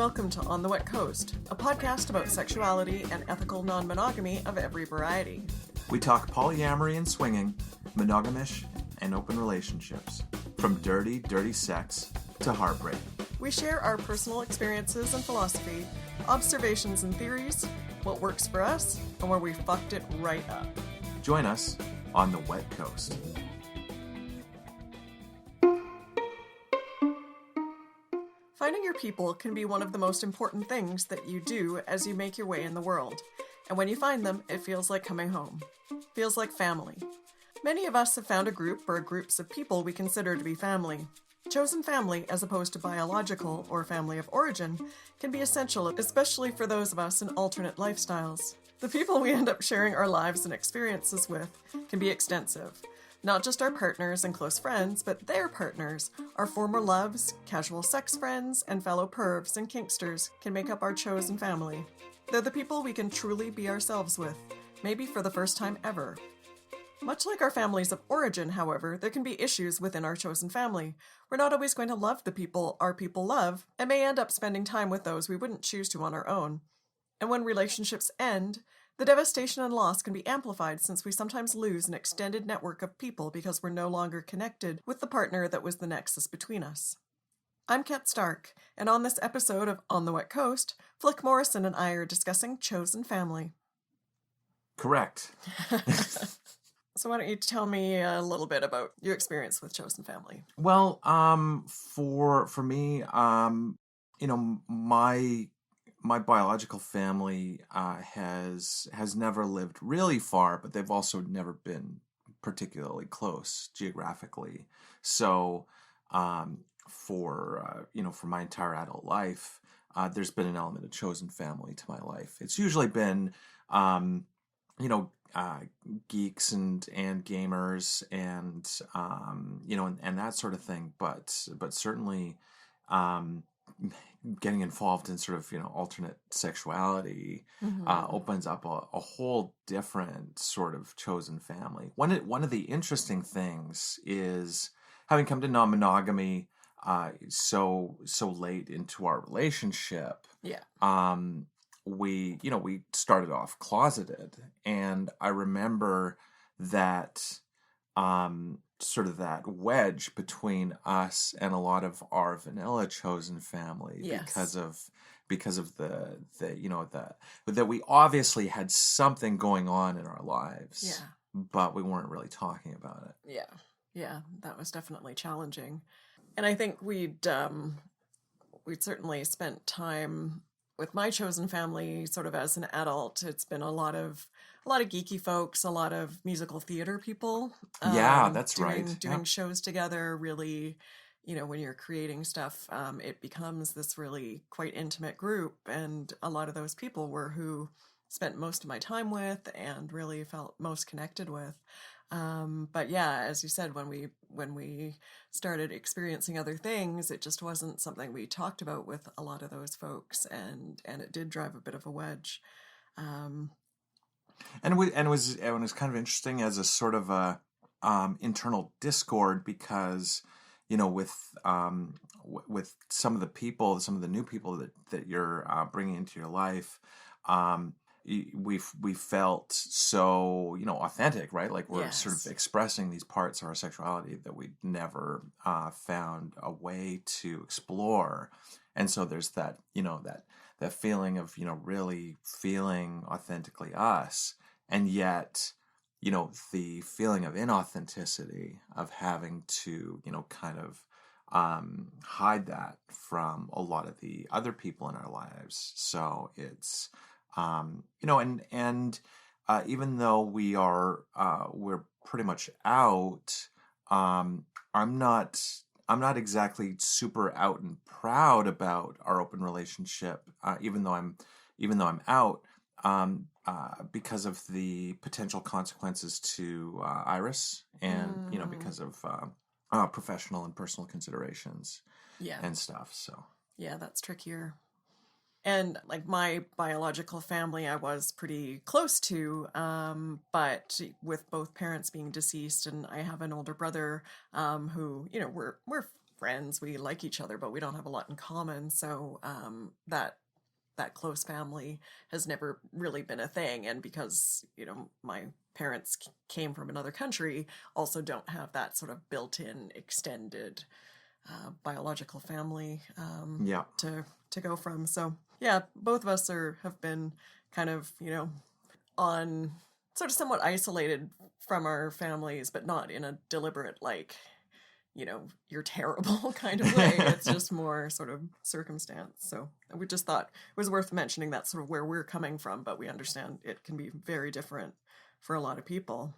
welcome to On the Wet Coast, a podcast about sexuality and ethical non-monogamy of every variety. We talk polyamory and swinging, monogamish and open relationships, from dirty, dirty sex to heartbreak. We share our personal experiences and philosophy, observations and theories, what works for us, and where we fucked it right up. Join us on the Wet Coast. Finding your people can be one of the most important things that you do as you make your way in the world. And when you find them, it feels like coming home. Feels like family. Many of us have found a group or groups of people we consider to be family. Chosen family, as opposed to biological or family of origin, can be essential, especially for those of us in alternate lifestyles. The people we end up sharing our lives and experiences with can be extensive. Not just our partners and close friends, but their partners, our former loves, casual sex friends, and fellow pervs and kinksters can make up our chosen family. They're the people we can truly be ourselves with, maybe for the first time ever. Much like our families of origin, however, there can be issues within our chosen family. We're not always going to love the people our people love, and may end up spending time with those we wouldn't choose to on our own. And when relationships end, the devastation and loss can be amplified since we sometimes lose an extended network of people because we're no longer connected with the partner that was the nexus between us. I'm Kat Stark, and on this episode of On the Wet Coast, Flick Morrison and I are discussing chosen family. Correct. So why don't you tell me a little bit about your experience with chosen family? Well, for me, my biological family has never lived really far, but they've also never been particularly close geographically. So, for my entire adult life, there's been an element of chosen family to my life. It's usually been, geeks and gamers and and that sort of thing. But certainly, getting involved in sort of alternate sexuality opens up a whole different sort of chosen family. One of the interesting things is having come to non-monogamy so late into our relationship. Yeah. We started off closeted, and I remember that sort of that wedge between us and a lot of our vanilla chosen family. Yes. because of the that we obviously had something going on in our lives. Yeah. But we weren't really talking about it. Yeah, that was definitely challenging. And I think we'd certainly spent time with my chosen family sort of as an adult. It's been a lot of geeky folks, a lot of musical theater people. Yeah, that's right. Doing shows together, really, when you're creating stuff, it becomes this really quite intimate group. And a lot of those people were who spent most of my time with and really felt most connected with. But yeah, as you said, when we started experiencing other things, it just wasn't something we talked about with a lot of those folks, and it did drive a bit of a wedge. And it was kind of interesting as a sort of a internal discord, because with some of the new people that you're bringing into your life, we felt so authentic, right? Like we're Yes. sort of expressing these parts of our sexuality that we'd never found a way to explore. And so there's that that feeling of really feeling authentically us, and yet the feeling of inauthenticity of having to kind of hide that from a lot of the other people in our lives. So it's even though we're pretty much out, I'm not exactly super out and proud about our open relationship, even though I'm out, because of the potential consequences to Iris, and because of professional and personal considerations, and stuff. So yeah, that's trickier. And like my biological family, I was pretty close to, but with both parents being deceased, and I have an older brother who, we're friends. We like each other, but we don't have a lot in common. So that close family has never really been a thing. And because, my parents came from another country, also don't have that sort of built-in extended biological family Yeah. to go from. So yeah, both of us have been kind of, on sort of somewhat isolated from our families, but not in a deliberate, like, you're terrible kind of way. It's just more sort of circumstance. So we just thought it was worth mentioning that's sort of where we're coming from, but we understand it can be very different for a lot of people.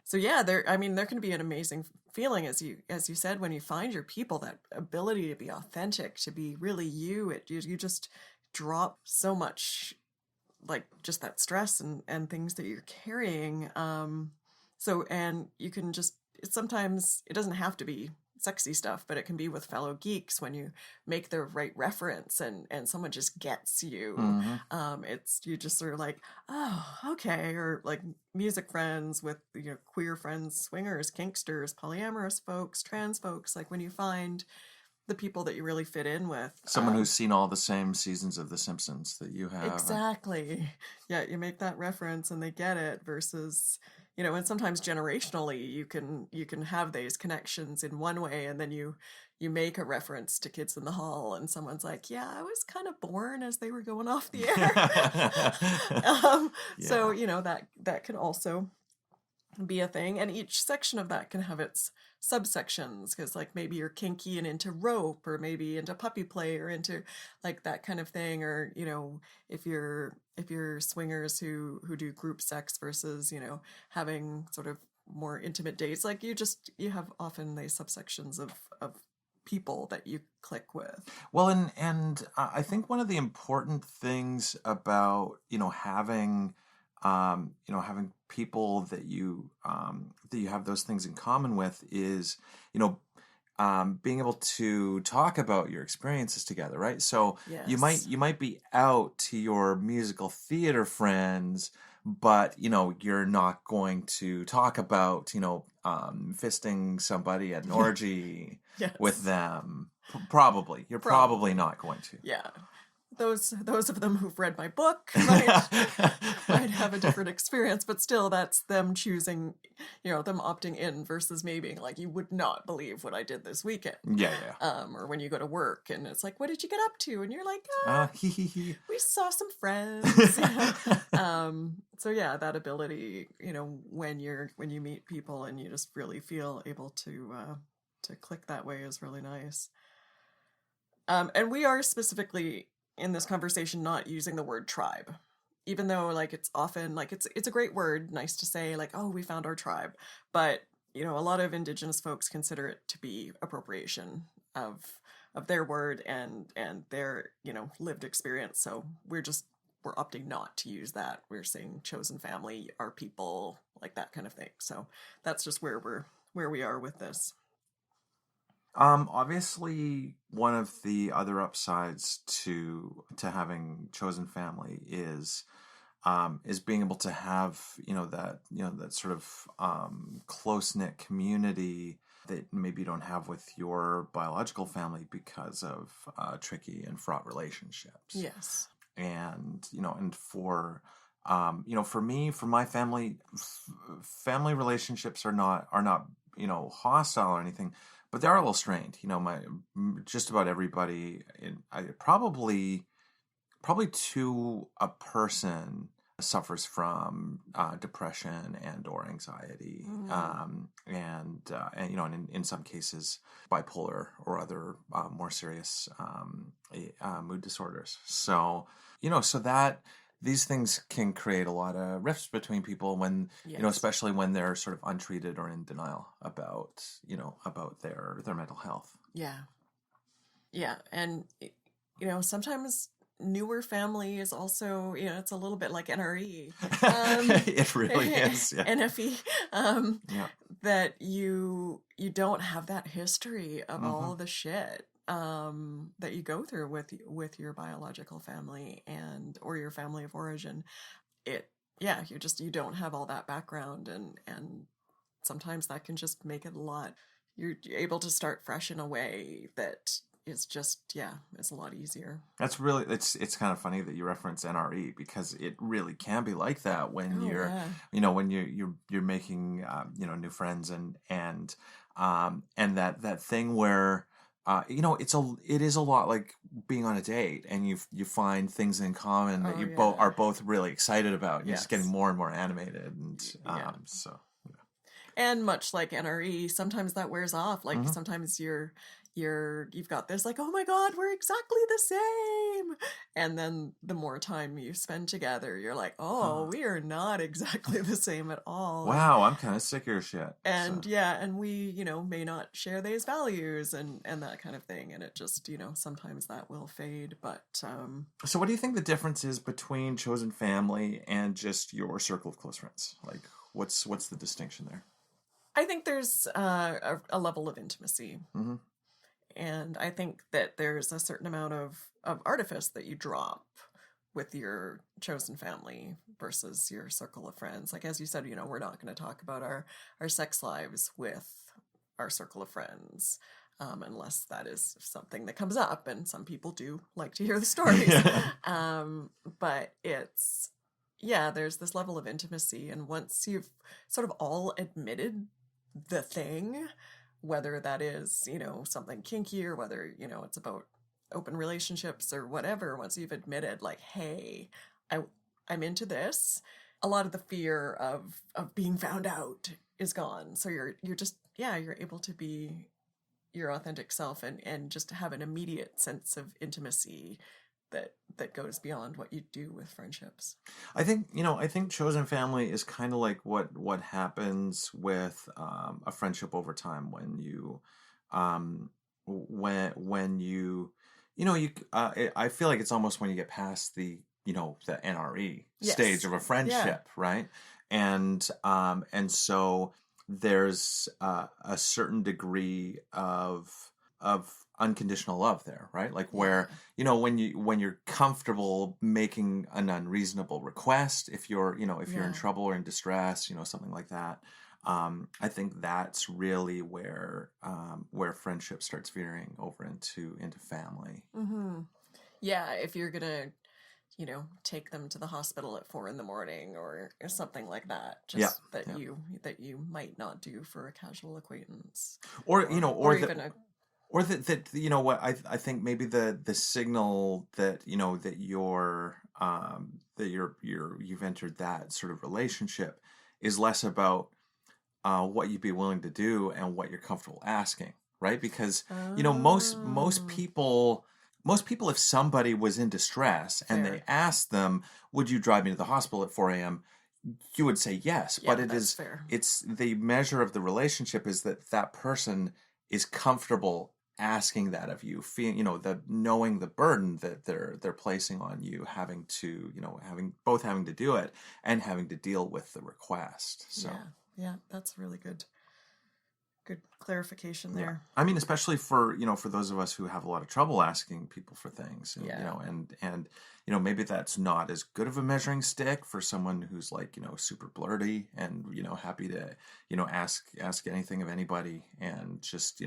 So yeah, there can be an amazing feeling, as you said, when you find your people, that ability to be authentic, to be really you. You just drop so much, like, just that stress and things that you're carrying. And you can just, sometimes it doesn't have to be sexy stuff, but it can be with fellow geeks when you make the right reference and someone just gets you. It's, you just sort of like, oh, okay. Or like music friends with, queer friends, swingers, kinksters, polyamorous folks, trans folks, like when you find the people that you really fit in with. Someone who's seen all the same seasons of The Simpsons that you have. Exactly. Yeah, you make that reference and they get it, versus, and sometimes generationally you can have these connections in one way, and then you make a reference to Kids in the Hall and someone's like, yeah, I was kind of born as they were going off the air. So, that can also be a thing, and each section of that can have its subsections, because like maybe you're kinky and into rope, or maybe into puppy play, or into like that kind of thing, or if you're swingers who do group sex versus having sort of more intimate dates, like you have often these subsections of people that you click with. Well, and I think one of the important things about having having people that you have those things in common with is being able to talk about your experiences together, right? So Yes. you might be out to your musical theater friends, but you're not going to talk about fisting somebody at an orgy Yes. with them. Probably you're probably not going to. Yeah. Those of them who've read my book might have a different experience, but still, that's them choosing, them opting in, versus me being like, you would not believe what I did this weekend. Yeah. Or when you go to work and it's like, what did you get up to? And you're like, we saw some friends. So yeah, that ability, when you meet people and you just really feel able to click that way is really nice. And we are specifically in this conversation not using the word tribe, even though like it's often like it's a great word, nice to say, like, oh, we found our tribe, but a lot of Indigenous folks consider it to be appropriation of their word and their lived experience. So we're opting not to use that. We're saying chosen family, our people, like that kind of thing. So that's just where we are with this. Obviously, one of the other upsides to having chosen family is being able to have that sort of close knit community that maybe you don't have with your biological family because of tricky and fraught relationships. Yes. And and for for me, for my family, family relationships are not hostile or anything. But they are a little strained. Just about everybody, probably to a person, suffers from depression and or anxiety, and in some cases bipolar or other more serious mood disorders. So so that these things can create a lot of rifts between people when, Yes. Especially when they're sort of untreated or in denial about, about their mental health. Yeah. Yeah. And, sometimes newer family is also, it's a little bit like NRE. It really is. Yeah. NFE. Yeah. That you don't have that history of all the shit that you go through with your biological family or your family of origin. You don't have all that background, and sometimes that can just make it a lot you're able to start fresh in a way that is just, yeah, it's a lot easier. That's really, it's kind of funny that you reference NRE, because it really can be like that when Oh, you're, yeah. when you're making, new friends, and that thing where, it is a lot like being on a date, and you find things in common that Oh, you both yeah. are both really excited about, and you're just getting Yes. more and more animated, and Yeah. so. And much like NRE, sometimes that wears off. Like Mhm. sometimes you've got this like, oh my God, we're exactly the same. And then the more time you spend together, you're like, oh, we are not exactly the same at all. Wow, I'm kind of sick of your shit. And yeah, and we, may not share these values and that kind of thing. And it just, sometimes that will fade. But So what do you think the difference is between chosen family and just your circle of close friends? Like, what's the distinction there? I think there's a level of intimacy. Mm-hmm. And I think that there's a certain amount of artifice that you drop with your chosen family versus your circle of friends. Like, as you said, we're not going to talk about our sex lives with our circle of friends. Unless that is something that comes up, and some people do like to hear the stories. But there's this level of intimacy, and once you've sort of all admitted the thing, whether that is, something kinky, or whether, it's about open relationships or whatever, once you've admitted like, hey, I'm into this, a lot of the fear of being found out is gone. So you're just, you're able to be your authentic self and just have an immediate sense of intimacy that goes beyond what you do with friendships. I think chosen family is kind of like what happens with a friendship over time, when you when I feel like it's almost when you get past the NRE stage Yes. of a friendship, right? And so there's a certain degree of unconditional love there, right? Like where when you're comfortable making an unreasonable request, if you're in trouble or in distress, something like that. I think that's really where friendship starts veering over into family. Mm-hmm. Yeah, if you're gonna, take them to the hospital at 4 a.m. or something like that, just that you might not do for a casual acquaintance, or or even a or that what I think maybe the signal that you've entered that sort of relationship is less about what you'd be willing to do and what you're comfortable asking, right? Because most people, if somebody was in distress and they asked them, would you drive me to the hospital at 4 a.m., you would say yes. But it's the measure of the relationship is that person is comfortable asking that of you, knowing the burden that they're placing on you, having to do it and having to deal with the request. So that's really good clarification there. I mean, especially for those of us who have a lot of trouble asking people for things, and maybe that's not as good of a measuring stick for someone who's like super blurty and happy to ask anything of anybody, and just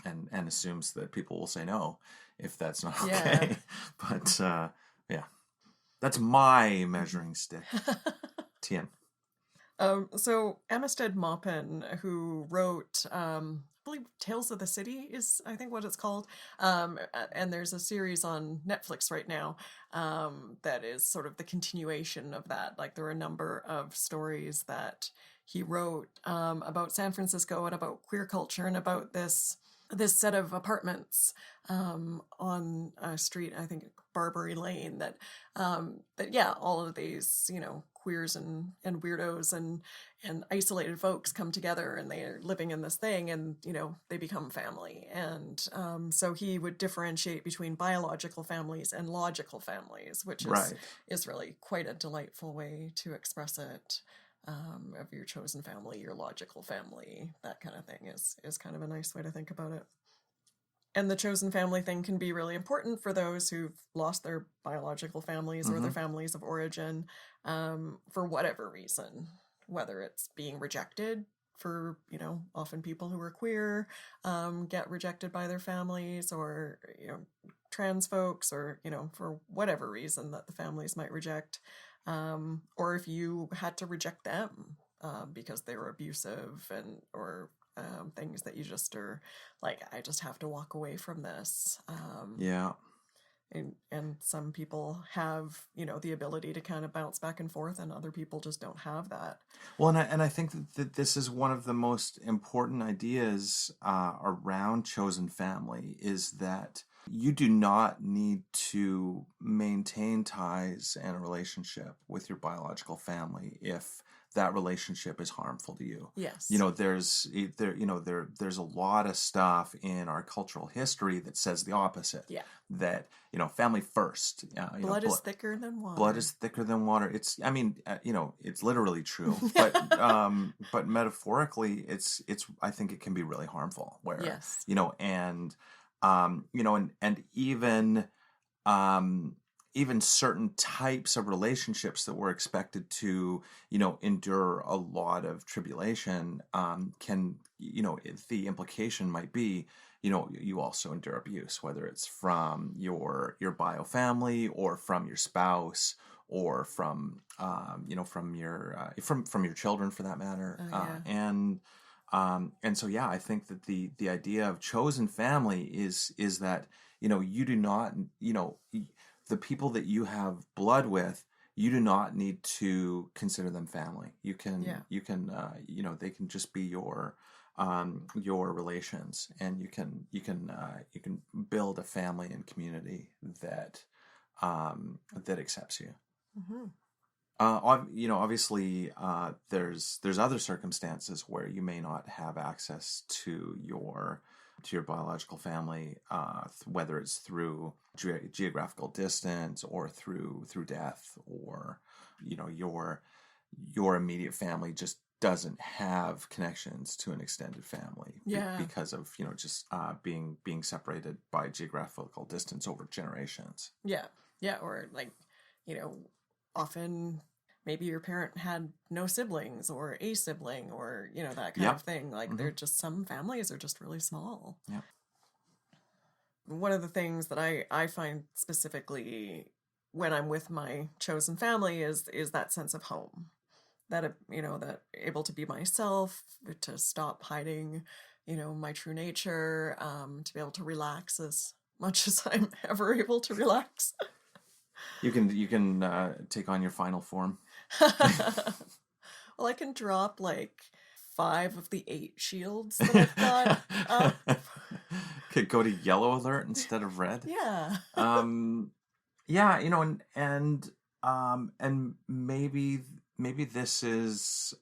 and assumes that people will say no if that's not okay. But that's my measuring stick. Tien. So Amistad Maupin, who wrote, I believe Tales of the City is, I think, what it's called. And there's a series on Netflix right now that is sort of the continuation of that. Like, there are a number of stories that he wrote about San Francisco and about queer culture and about this set of apartments on a street, I think Barbary Lane, that all of these queers and weirdos and isolated folks come together, and they're living in this thing, and they become family. And so he would differentiate between biological families and logical families, which is really quite a delightful way to express it. Of your chosen family, your logical family, that kind of thing is kind of a nice way to think about it. And the chosen family thing can be really important for those who've lost their biological families or their families of origin for whatever reason, whether it's being rejected for, often people who are queer, get rejected by their families, or, trans folks, or, for whatever reason that the families might reject. Or if you had to reject them because they were abusive, or things that you just are like, I just have to walk away from this. Yeah. And some people have, the ability to kind of bounce back and forth, and other people just don't have that. Well, and I think that this is one of the most important ideas around chosen family, is that you do not need to maintain ties and a relationship with your biological family if that relationship is harmful to you. Yes. There's a lot of stuff in our cultural history that says the opposite. Yeah. That, family first. Blood is thicker than water. Blood is thicker than water. It's literally true. But metaphorically, it's I think it can be really harmful. Where, yes. Even certain types of relationships that we're expected to, endure a lot of tribulation, can, the implication might be, you also endure abuse, whether it's from your bio family, or from your spouse, or from, from your children, for that matter. Oh, yeah. And so, yeah, I think that the idea of chosen family is that, you do not, the people that you have blood with, you do not need to consider them family. You can, they can just be your relations, and you can build a family and community that accepts you. Mm-hmm. Obviously, there's other circumstances where you may not have access to your biological family, whether it's through geographical distance, or through death, or your immediate family just doesn't have connections to an extended family, because of just being separated by geographical distance over generations. Yeah, or often maybe your parent had no siblings, or a sibling, or that kind of thing. Like, they're just, some families are just really small. Yeah. One of the things that I find specifically when I'm with my chosen family is that sense of home, that that able to be myself, to stop hiding my true nature, to be able to relax as much as I'm ever able to relax. You can take on your final form. Well, I can drop 5 of the 8 shields that I've got up. Could go to yellow alert instead of red. Yeah. Yeah, and maybe this is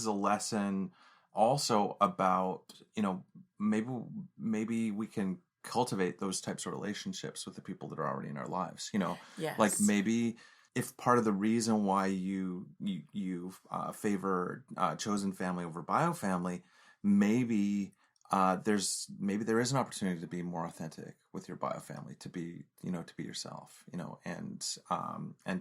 a lesson also about, maybe we can cultivate those types of relationships with the people that are already in our lives. Yes. Like, maybe if part of the reason why you favor chosen family over bio family, maybe there is an opportunity to be more authentic with your bio family, to be yourself, and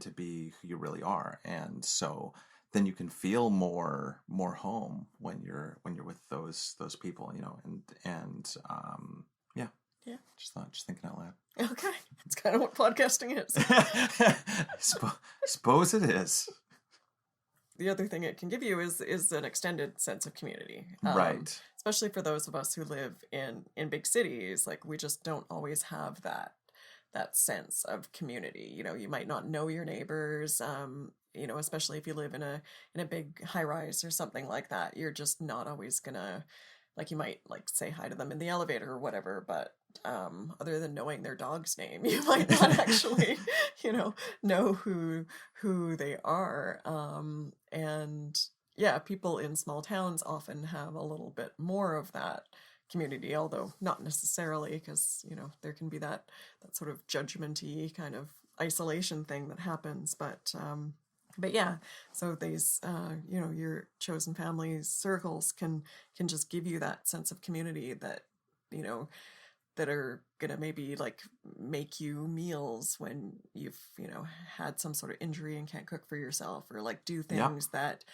to be who you really are. And so then you can feel more home when you're with those people, yeah. Just thinking out loud. Okay. It's kind of what podcasting is. Suppose it is. The other thing it can give you is an extended sense of community. Right. Especially for those of us who live in big cities, we just don't always have that sense of community. You might not know your neighbors, especially if you live in a big high rise or something like that. You're just not always gonna, you might say hi to them in the elevator or whatever, but other than knowing their dog's name, you might not actually, know who they are. And yeah, people in small towns often have a little bit more of that community, although not necessarily, because, there can be that sort of judgmenty kind of isolation thing that happens. But yeah, so these, your chosen family circles can just give you that sense of community that, that are gonna maybe make you meals when you've, had some sort of injury and can't cook for yourself, or do things that,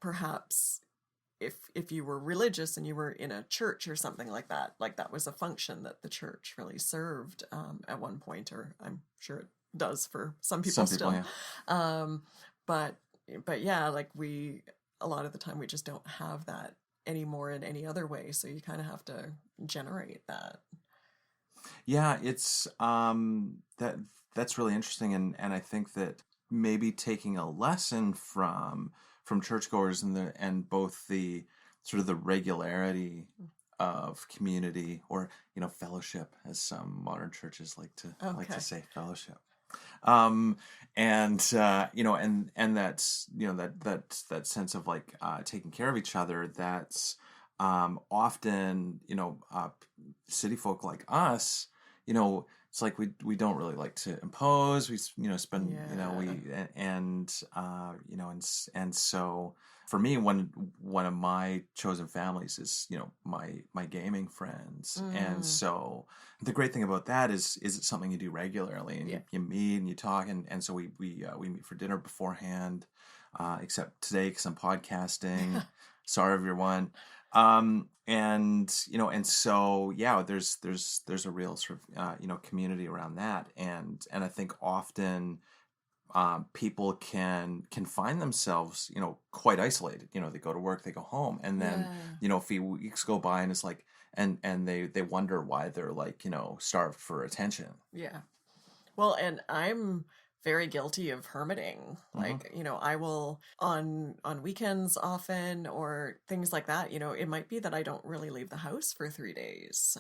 perhaps if you were religious and you were in a church or something like that was a function that the church really served at one point, or I'm sure it does for some people still. Yeah. But yeah, like a lot of the time we just don't have that anymore in any other way. So you kind of have to generate that. Yeah, it's that's really interesting, and I think that maybe taking a lesson from churchgoers and both the sort of the regularity of community, or fellowship, as some modern churches like to say, fellowship. And that's that sense of like taking care of each other. That's often city folk like us, it's like we don't really like to impose. We spend and so for me, one of my chosen families is my gaming friends, and so the great thing about that is it's something you do regularly, and you meet and you talk, and so we meet for dinner beforehand, except today because I'm podcasting. Sorry everyone. And so there's a real sort of community around that, and I think often people can find themselves quite isolated. They go to work, they go home, and then a few weeks go by, and it's like and they wonder why they're like starved for attention. Yeah. Well, and I'm very guilty of hermiting. Like, I will on weekends often, or things like that, it might be that I don't really leave the house for 3 days,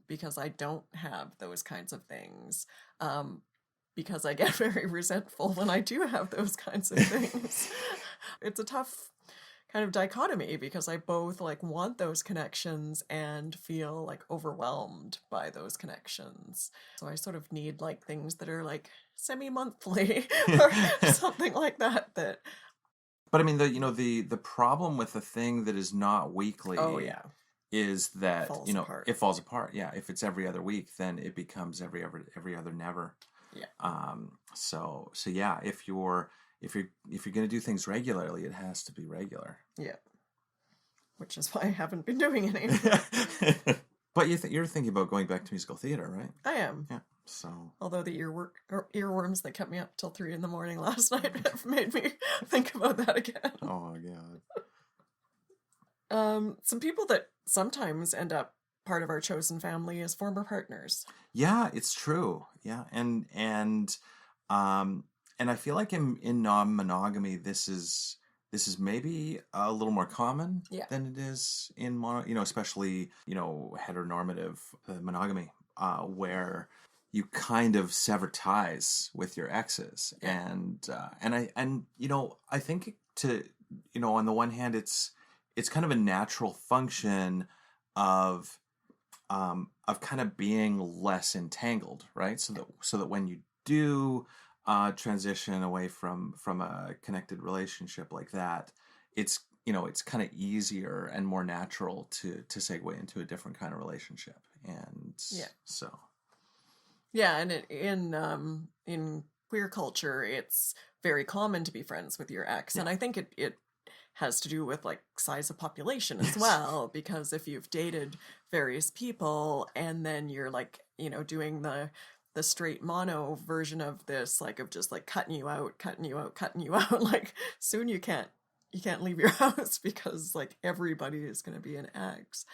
because I don't have those kinds of things. Because I get very resentful when I do have those kinds of things. It's a tough kind of dichotomy, because I both like want those connections and feel like overwhelmed by those connections. So I sort of need like things that are like semi-monthly or something like that. But I mean, the problem with a thing that is not weekly. Oh yeah. Is that apart. It falls apart. Yeah, if it's every other week, then it becomes every other never. Yeah. So yeah, if you're going to do things regularly, it has to be regular. Yeah. Which is why I haven't been doing any. But you're thinking about going back to musical theater, right? I am. Yeah. So, although the earworms that kept me up till 3 a.m. last night have made me think about that again. Oh God. Some people that sometimes end up part of our chosen family as former partners. Yeah, it's true. Yeah, and I feel like in non-monogamy, this is maybe a little more common than it is in especially heteronormative monogamy, where you kind of sever ties with your exes, and I think on the one hand it's kind of a natural function of kind of being less entangled, right? So that when you do transition away from a connected relationship like that, it's kind of easier and more natural to segue into a different kind of relationship, and and in queer culture, it's very common to be friends with your ex, and I think it has to do with like size of population as well, because if you've dated various people and then you're like doing the straight mono version of this, like of just like cutting you out, like soon you can't leave your house, because like everybody is going to be an ex.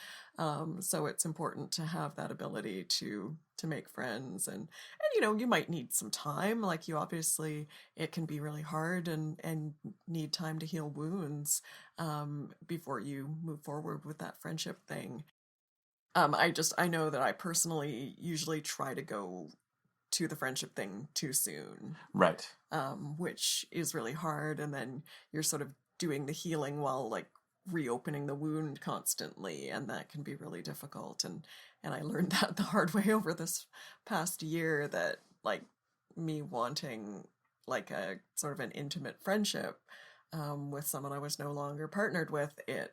So it's important to have that ability to make friends, and you might need some time. Like you obviously, it can be really hard and need time to heal wounds before you move forward with that friendship thing. I know that I personally usually try to go to the friendship thing too soon. Right. Which is really hard, and then you're sort of doing the healing while like reopening the wound constantly, and that can be really difficult, and I learned that the hard way over this past year, that like me wanting like a sort of an intimate friendship with someone I was no longer partnered with, I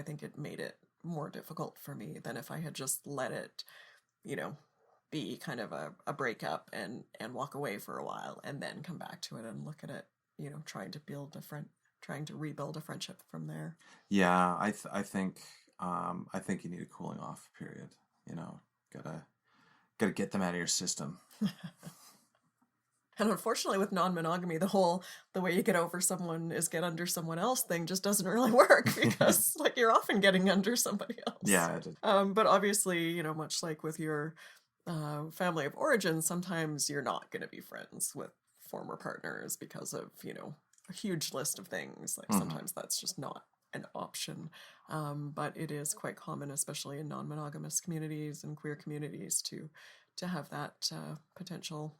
think it made it more difficult for me than if I had just let it be kind of a breakup and walk away for a while and then come back to it and look at it, trying to build a trying to rebuild a friendship from there. Yeah, I think you need a cooling off period. You know, gotta get them out of your system. And unfortunately, with non-monogamy, the way you get over someone is get under someone else thing just doesn't really work, because like you're often getting under somebody else. Yeah. But obviously, much like with your family of origin, sometimes you're not going to be friends with former partners because of, a huge list of things. Like sometimes that's just not an option. But it is quite common, especially in non-monogamous communities and queer communities, to have that potential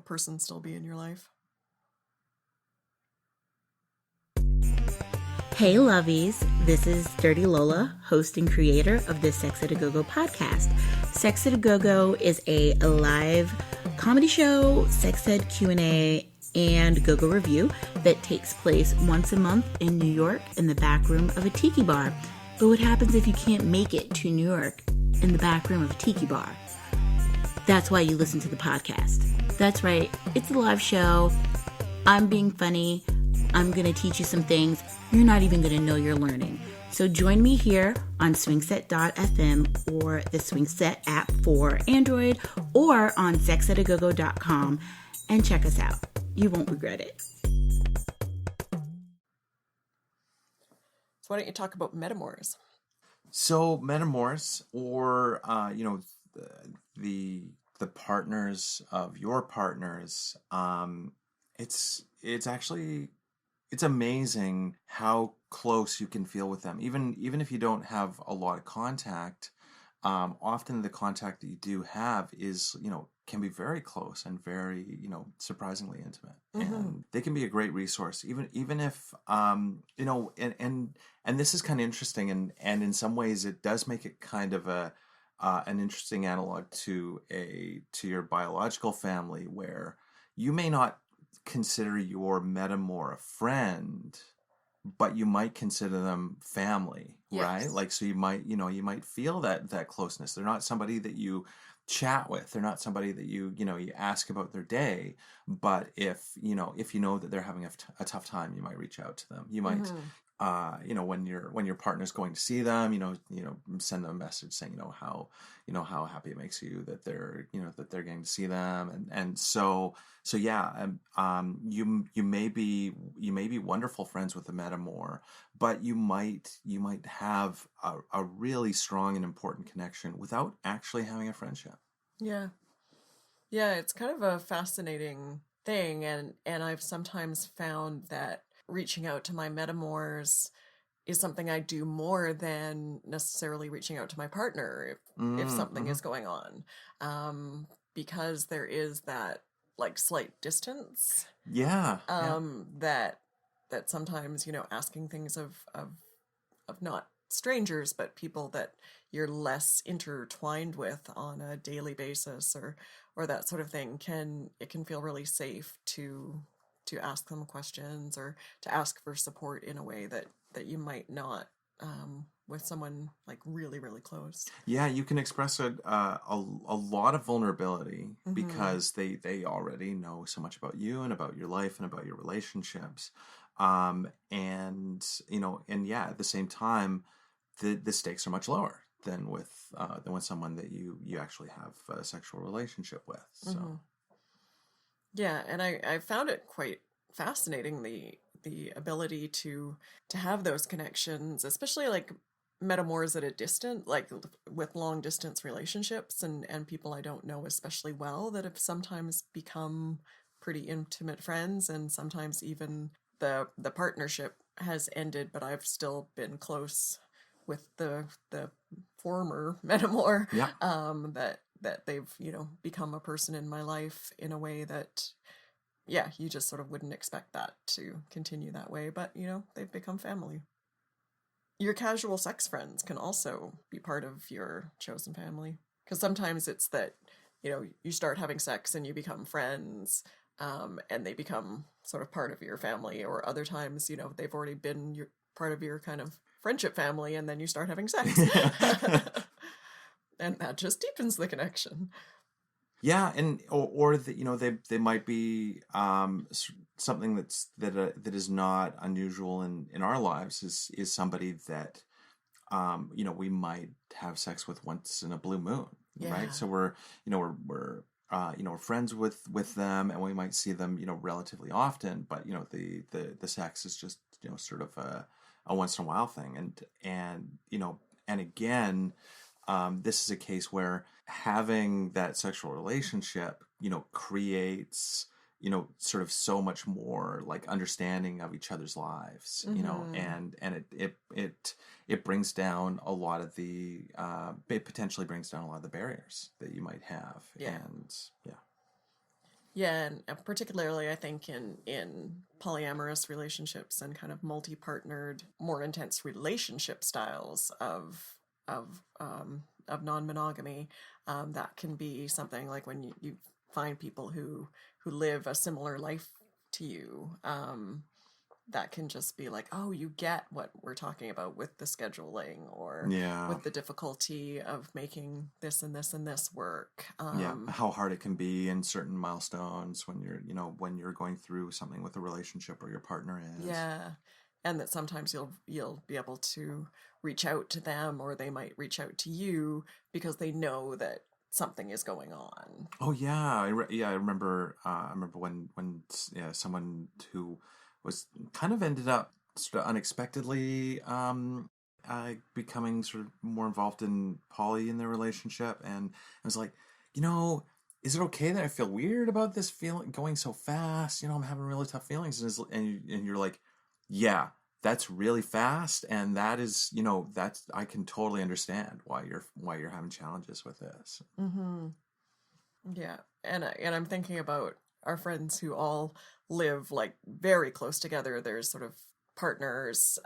person still be in your life. Hey lovies, this is Dirty Lola, host and creator of the Sex at a Go-Go podcast. Sex at a Go-Go is a live comedy show, sex ed Q&A, and go-go review that takes place once a month in New York in the back room of a tiki bar. But what happens if you can't make it to New York in the back room of a tiki bar? That's why you listen to the podcast. That's right, it's a live show. I'm being funny. I'm going to teach you some things you're not even going to know you're learning. So join me here on swingset.fm or the Swingset app for Android, or on sexatagogo.com, and check us out. You won't regret it. So why don't you talk about metamors? So metamors, or the partners of your partners, it's amazing how close you can feel with them, even if you don't have a lot of contact. Often the contact that you do have is, can be very close and very, surprisingly intimate. And they can be a great resource, even if, and this is kind of interesting, and in some ways it does make it kind of an interesting analog to your biological family, where you may not consider your metamor a friend, but you might consider them family, right? Yes. Like, so you might feel that closeness. They're not somebody that you chat with. They're not somebody that you ask about their day. But if you know that they're having a tough time, you might reach out to them. You might, when your partner's going to see them, send them a message saying, how happy it makes you that they're getting to see them. And so yeah, you may be wonderful friends with the metamor, but you might have a really strong and important connection without actually having a friendship. Yeah. Yeah, it's kind of a fascinating thing, and I've sometimes found that reaching out to my metamors is something I do more than necessarily reaching out to my partner if something is going on, because there is that like slight distance. Yeah. That sometimes asking things of not strangers, but people that you're less intertwined with on a daily basis, or that sort of thing, it can feel really safe to ask them questions, or to ask for support in a way that you might not with someone like really, really close. Yeah, you can express a lot of vulnerability because they already know so much about you and about your life and about your relationships. And yeah, at the same time, the stakes are much lower than with someone that you actually have a sexual relationship with. So. Yeah, and I found it quite fascinating, the ability to have those connections, especially like metamors at a distance, like with long distance relationships, and people I don't know especially well, that have sometimes become pretty intimate friends, and sometimes even the partnership has ended, but I've still been close with the former metamor. Yeah. That they've, become a person in my life in a way that, yeah, you just sort of wouldn't expect that to continue that way. But, they've become family. Your casual sex friends can also be part of your chosen family. Because sometimes it's that, you start having sex and you become friends, and they become sort of part of your family. Or other times, they've already been part of your kind of friendship family, and then you start having sex. And that just deepens the connection. Yeah, and or the, you know, they might be something that is not unusual in our lives is somebody that you know, we might have sex with once in a blue moon, Yeah. right? So we're friends with them, and we might see them, you know, relatively often, but you know, the sex is just, you know, sort of a once in a while thing, and you know, and again, this is a case where having that sexual relationship, you know, creates, you know, sort of so much more like understanding of each other's lives, you know, and it brings down a lot of the it potentially brings down a lot of the barriers that you might have. Yeah. And yeah. Yeah, and particularly I think in polyamorous relationships and kind of multi-partnered, more intense relationship styles of non-monogamy, that can be something like when you find people who live a similar life to you. That can just be like, oh, you get what we're talking about with the scheduling or Yeah. with the difficulty of making this and this and this work. Yeah, how hard it can be in certain milestones when you're, you know, when you're going through something with a relationship or your partner is. Yeah. And that sometimes you'll be able to reach out to them, or they might reach out to you because they know that something is going on. Oh yeah, I remember. I remember when yeah, someone who was kind of ended up sort of unexpectedly becoming sort of more involved in poly in their relationship, and I was like, you know, is it okay that I feel weird about this feeling going so fast? You know, I'm having really tough feelings, and you're like, yeah, that's really fast, and that is, you know, that's, I can totally understand why you're having challenges with this. Mm-hmm. Yeah, and I'm thinking about our friends who all live like very close together. There's sort of partners.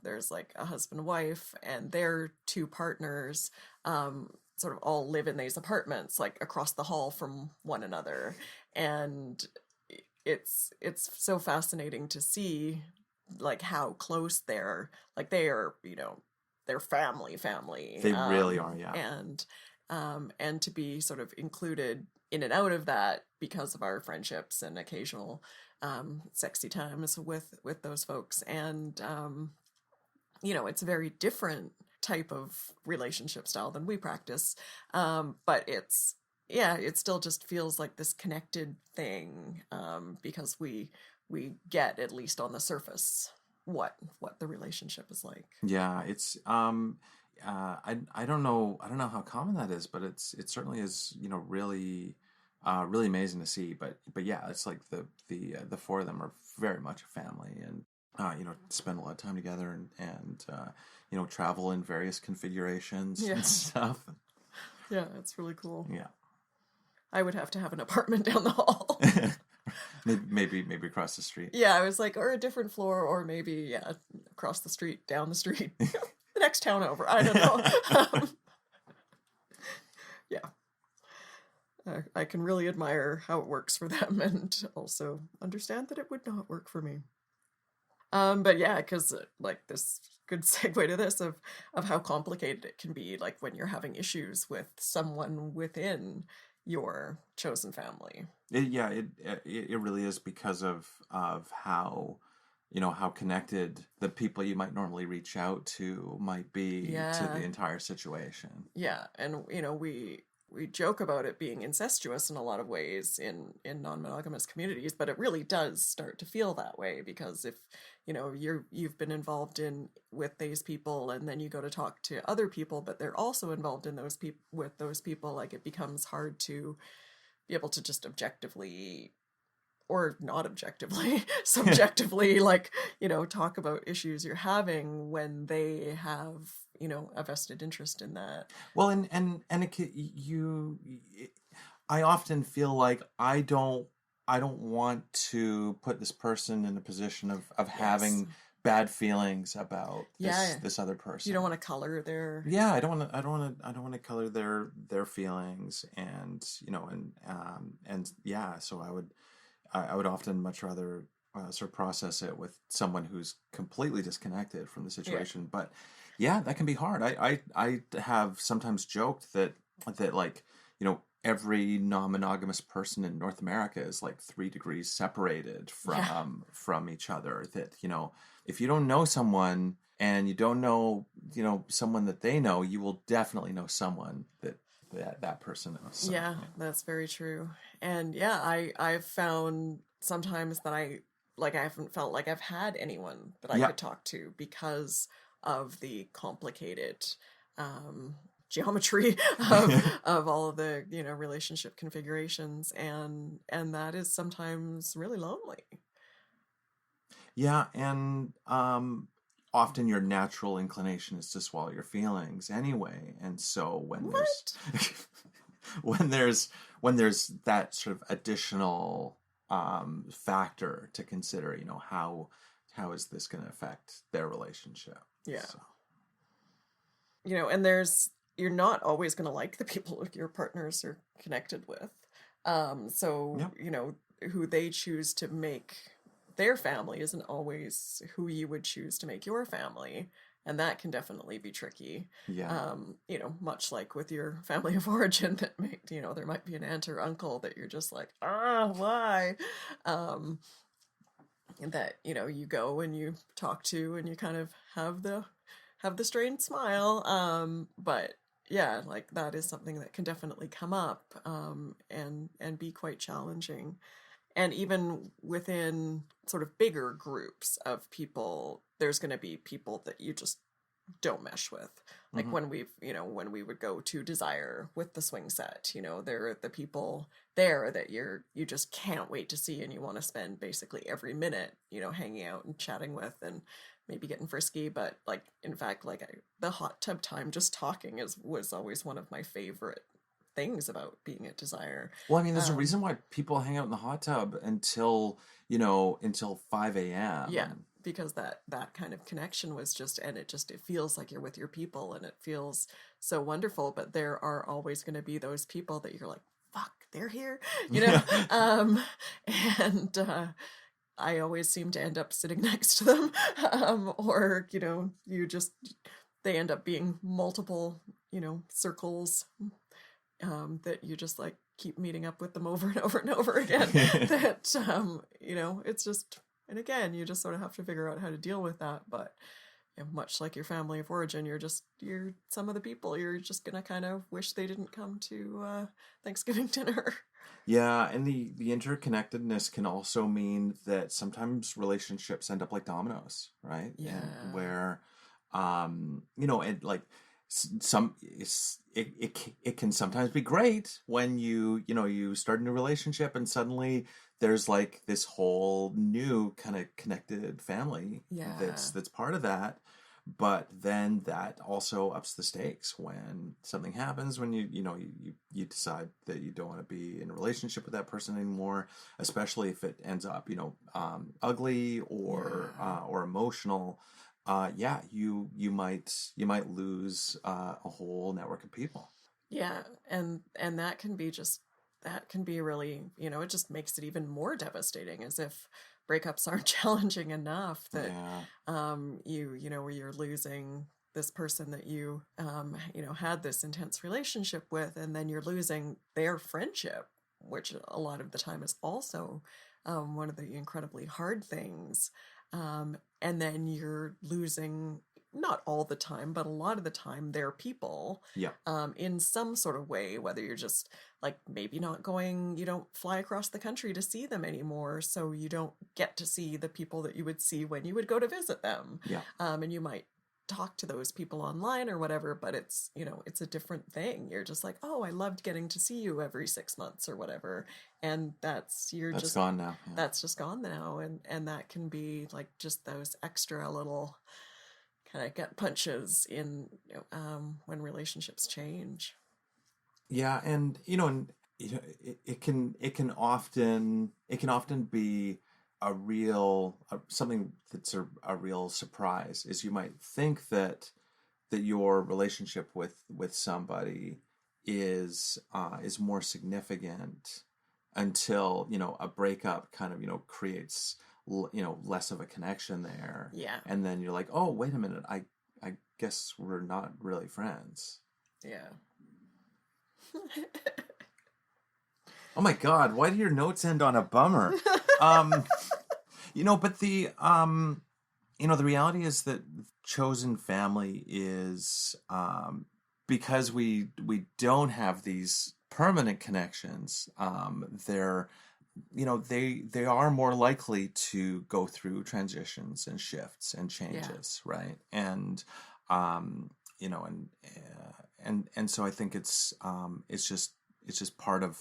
There's like a husband and wife, and their two partners sort of all live in these apartments like across the hall from one another, and it's so fascinating to see like how close they're like they are, you know, they're family. They really are, yeah. And to be sort of included in and out of that because of our friendships and occasional sexy times with those folks. And you know, it's a very different type of relationship style than we practice, but it's, yeah, it still just feels like this connected thing, because we get, at least on the surface, what the relationship is like. Yeah, it's I don't know how common that is, but it certainly is, you know, really really amazing to see. But yeah, it's like the four of them are very much a family, and you know, spend a lot of time together, and you know, travel in various configurations and stuff. Yeah, it's really cool. Yeah. I would have to have an apartment down the hall. maybe across the street. Yeah, I was like, or a different floor, or maybe, yeah, across the street, down the street, the next town over. I don't know. Yeah. I can really admire how it works for them, and also understand that it would not work for me. But yeah, because like this good segue to this of how complicated it can be, like when you're having issues with someone within your chosen family. It really is, because of how, you know, how connected the people you might normally reach out to might be to the entire situation. Yeah, and you know, we joke about it being incestuous in a lot of ways in non-monogamous communities, but it really does start to feel that way, because if, you know, you've been involved with these people, and then you go to talk to other people, but they're also involved in with those people, like it becomes hard to be able to just objectively, or not objectively, subjectively, like, you know, talk about issues you're having when they have, you know, a vested interest in that. Well, I often feel like I don't want to put this person in a position of having bad feelings about this other person. You don't want to color their... Yeah, I don't want to color their feelings, and you know, and yeah, so I would often much rather sort of process it with someone who's completely disconnected from the situation. Yeah. But yeah, that can be hard. I have sometimes joked that like, you know, every non-monogamous person in North America is like 3 degrees separated from each other. That, you know, if you don't know someone and you don't know, you know, someone that they know, you will definitely know someone that person knows. So, Yeah, that's very true. And yeah, I've found sometimes that I haven't felt like I've had anyone that I could talk to because of the complicated geometry of all of the, you know, relationship configurations, and that is sometimes really lonely. Yeah, and often your natural inclination is to swallow your feelings anyway, and so when there's when there's that sort of additional factor to consider, you know, how is this going to affect their relationship? Yeah. So. You know, and you're not always going to like the people your partners are connected with. So, you know, who they choose to make their family isn't always who you would choose to make your family. And that can definitely be tricky. Yeah. You know, much like with your family of origin, that you know, there might be an aunt or uncle that you're just like, why? That, you know, you go and you talk to and you kind of have the strained smile. But yeah, like that is something that can definitely come up, and be quite challenging. And even within sort of bigger groups of people, there's going to be people that you just don't mesh with. Like when we would go to Desire with the swing set, you know, there are the people there that you just can't wait to see, and you want to spend basically every minute, you know, hanging out and chatting with and maybe getting frisky. But like, in fact, like the hot tub time, just talking was always one of my favorite things about being at Desire. Well, I mean, there's a reason why people hang out in the hot tub until 5 a.m. Yeah, because that kind of connection was just, and it feels like you're with your people, and it feels so wonderful. But there are always going to be those people that you're like, fuck, they're here, you know. And I always seem to end up sitting next to them, or, you know, they end up being multiple, you know, circles, that you just like keep meeting up with them over and over and over again. That you know, it's just, and again, you just sort of have to figure out how to deal with that. But you know, much like your family of origin, you're some of the people you're just gonna kind of wish they didn't come to Thanksgiving dinner. Yeah, and the interconnectedness can also mean that sometimes relationships end up like dominoes, right? Yeah. And where, you know, and like it can sometimes be great when you start a new relationship and suddenly there's like this whole new kind of connected family that's part of that. But then that also ups the stakes when something happens, when you decide that you don't want to be in a relationship with that person anymore, especially if it ends up ugly or emotional. You might lose a whole network of people. Yeah, and that can be really, you know, it just makes it even more devastating, as if breakups aren't challenging enough, that you know, where you're losing this person that you had this intense relationship with, and then you're losing their friendship, which a lot of the time is also one of the incredibly hard things. And then you're losing, not all the time, but a lot of the time, their people, in some sort of way, whether you're just like maybe not going, you don't fly across the country to see them anymore, so you don't get to see the people that you would see when you would go to visit them. And you might talk to those people online or whatever, but it's, you know, it's a different thing. You're just like, oh, I loved getting to see you every 6 months or whatever, and that's gone now. That's just gone now, and that can be like just those extra little kind of gut punches in, when relationships change. Yeah, and it can often be something that's a real surprise. Is you might think that your relationship with somebody is more significant until a breakup kind of creates less of a connection there. Yeah. And then you're like, oh, wait a minute, I guess we're not really friends. Yeah. Oh my God, why do your notes end on a bummer? But the the reality is that chosen family is because we don't have these permanent connections. They are more likely to go through transitions and shifts and changes, right? And and so I think it's just part of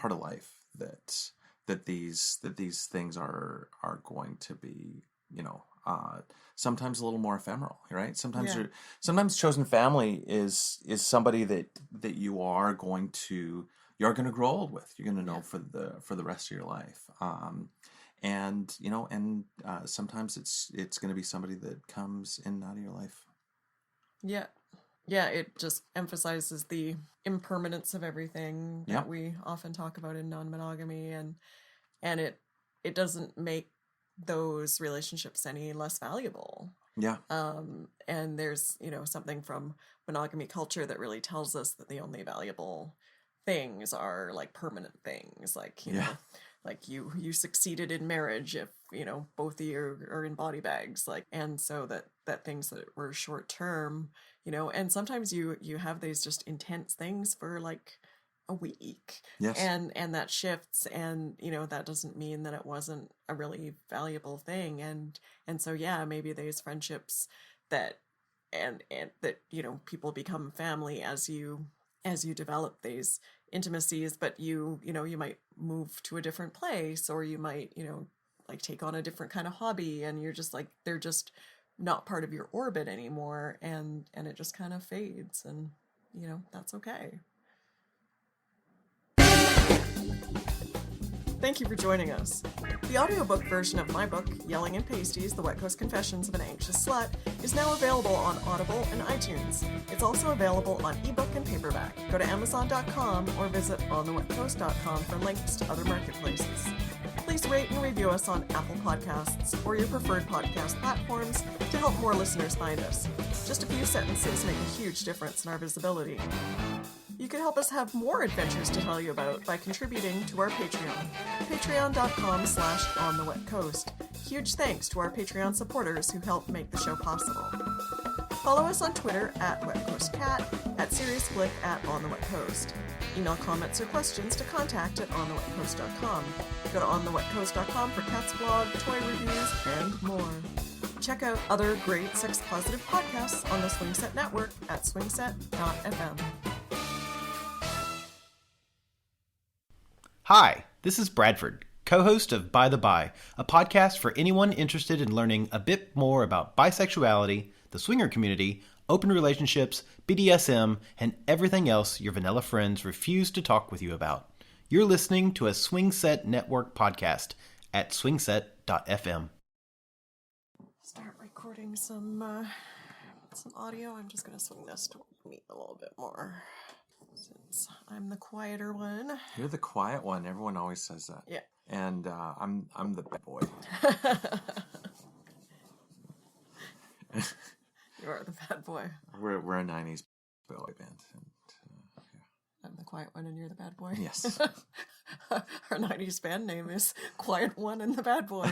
life that these things are going to be, sometimes a little more ephemeral, right? Sometimes chosen family is somebody that you're going to grow old with. You're going to know for the rest of your life. And sometimes it's going to be somebody that comes in and out of your life. Yeah. Yeah, it just emphasizes the impermanence of everything that we often talk about in non-monogamy, and it doesn't make those relationships any less valuable. Yeah. And there's, something from monogamy culture that really tells us that the only valuable things are like permanent things, like, like you succeeded in marriage if, both of you are in body bags, like, and so that things that were short term, and sometimes you have these just intense things for like a week. Yes. And that shifts, and that doesn't mean that it wasn't a really valuable thing, and so maybe there's friendships that and that people become family as you develop these intimacies, but you might move to a different place, or you might like take on a different kind of hobby, and you're just like, they're just not part of your orbit anymore, and it just kind of fades, and that's okay. Thank you for joining us. The audiobook version of my book, Yelling and Pasties, The Wet Coast Confessions of an Anxious Slut, is now available on Audible and iTunes. It's also available on ebook and paperback. Go to Amazon.com or visit onthewetcoast.com for links to other marketplaces. Please rate and review us on Apple Podcasts or your preferred podcast platforms to help more listeners find us. Just a few sentences make a huge difference in our visibility. You can help us have more adventures to tell you about by contributing to our Patreon, patreon.com/onthewetcoast. Huge thanks to our Patreon supporters who help make the show possible. Follow us on Twitter @WetCoastCat, @SeriousBlick, @OnTheWetCoast. Email comments or questions to contact @onthewetcoast.com. Go to onthewetcoast.com for Cat's blog, toy reviews, and more. Check out other great sex-positive podcasts on the Swingset Network at swingset.fm. Hi, this is Bradford, co-host of By the Bi, a podcast for anyone interested in learning a bit more about bisexuality, the swinger community, open relationships, BDSM, and everything else your vanilla friends refuse to talk with you about. You're listening to a Swingset Network podcast at swingset.fm. Start recording some audio. I'm just going to swing this to me a little bit more, since I'm the quieter one. You're the quiet one. Everyone always says that. Yeah. And I'm the bad boy. You are the bad boy. We're a 90s boy band. And, I'm the quiet one and you're the bad boy. Yes. Our 90s band name is Quiet One and the Bad Boy.